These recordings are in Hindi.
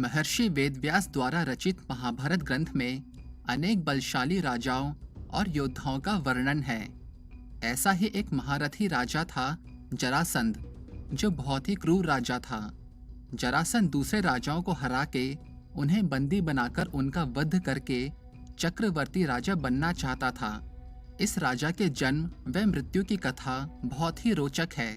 महर्षि वेदव्यास द्वारा रचित महाभारत ग्रंथ में अनेक बलशाली राजाओं और योद्धाओं का वर्णन है। ऐसा ही एक महारथी राजा था जरासंध, जो बहुत ही क्रूर राजा था। जरासंध दूसरे राजाओं को हरा के उन्हें बंदी बनाकर उनका वध करके चक्रवर्ती राजा बनना चाहता था। इस राजा के जन्म व मृत्यु की कथा बहुत ही रोचक है।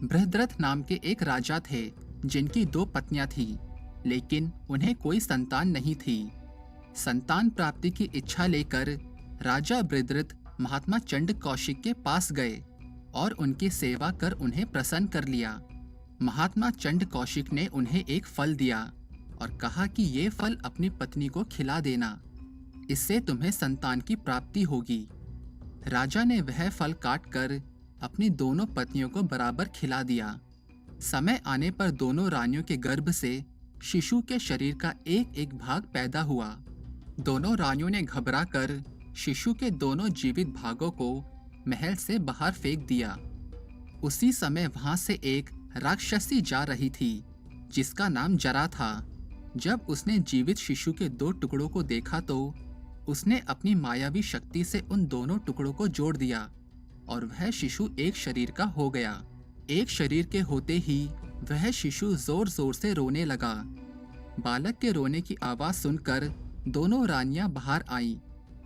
बृहद्रथ नाम के एक राजा थे जिनकी 2 पत्नियां थीं, लेकिन उन्हें कोई संतान नहीं थी। संतान प्राप्ति की इच्छा लेकर राजा बृहद्रथ महात्मा चंड कौशिक के पास गए और उनकी सेवा कर उन्हें प्रसन्न कर लिया। महात्मा चंड कौशिक ने उन्हें एक फल दिया और कहा कि ये फल अपनी पत्नी को खिला देना, इससे तुम्हें संतान की प्राप्ति होगी। राजा ने वह फल काट कर अपनी दोनों पत्नियों को बराबर खिला दिया। समय आने पर दोनों रानियों के गर्भ से शिशु के शरीर का एक एक भाग पैदा हुआ। दोनों रानियों ने घबरा कर शिशु के दोनों जीवित भागों को महल से बाहर फेंक दिया। उसी समय वहां से एक राक्षसी जा रही थी जिसका नाम जरा था। जब उसने जीवित शिशु के 2 टुकड़ों को देखा तो उसने अपनी मायावी शक्ति से उन दोनों टुकड़ों को जोड़ दिया और वह शिशु एक शरीर का हो गया। एक शरीर के होते ही वह शिशु जोर जोर से रोने लगा। बालक के रोने की आवाज सुनकर दोनों रानियां बाहर आईं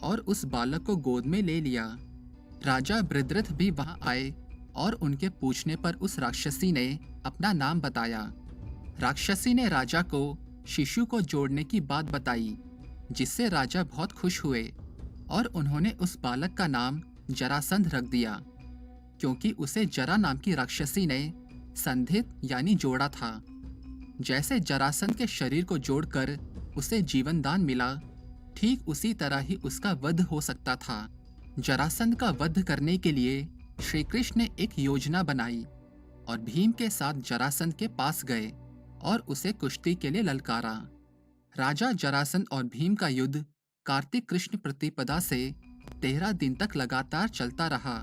और उस बालक को गोद में ले लिया। राजा बृहद्रथ भी वहां आए और उनके पूछने पर उस राक्षसी ने अपना नाम बताया। राक्षसी ने राजा को शिशु को जोड़ने की बात बताई, जिससे राजा बहुत खुश हुए और उन्होंने उस बालक का नाम जरासंध रख दिया, क्योंकि उसे जरा नाम की राक्षसी ने संधित यानी जोड़ा था। जैसे जरासंध के शरीर को जोड़कर उसे जीवन दान मिला, ठीक उसी तरह ही उसका वध हो सकता था। जरासंध का वध करने के लिए श्री कृष्ण ने एक योजना बनाई और भीम के साथ जरासंध के पास गए और उसे कुश्ती के लिए ललकारा। राजा जरासंध और भीम का युद्ध कार्तिक कृष्ण प्रतिपदा से 13 दिन तक लगातार चलता रहा।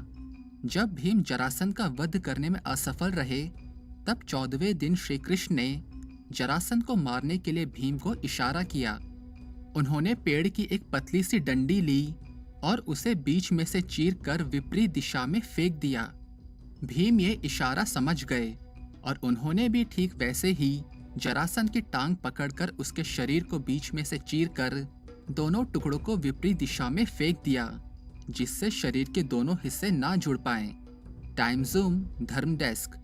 जब भीम जरासंध का वध करने में असफल रहे, तब 14वें दिन श्री कृष्ण ने जरासंध को मारने के लिए भीम को इशारा किया। उन्होंने पेड़ की एक पतली सी डंडी ली और उसे बीच में से चीर कर विपरीत दिशा में फेंक दिया। भीम ये इशारा समझ गए और उन्होंने भी ठीक वैसे ही जरासंध की टांग पकड़कर उसके शरीर को बीच में से चीर कर दोनों टुकड़ों को विपरीत दिशा में फेंक दिया, जिससे शरीर के दोनों हिस्से ना जुड़ पाएं। टाइम ज़ूम, धर्म डेस्क।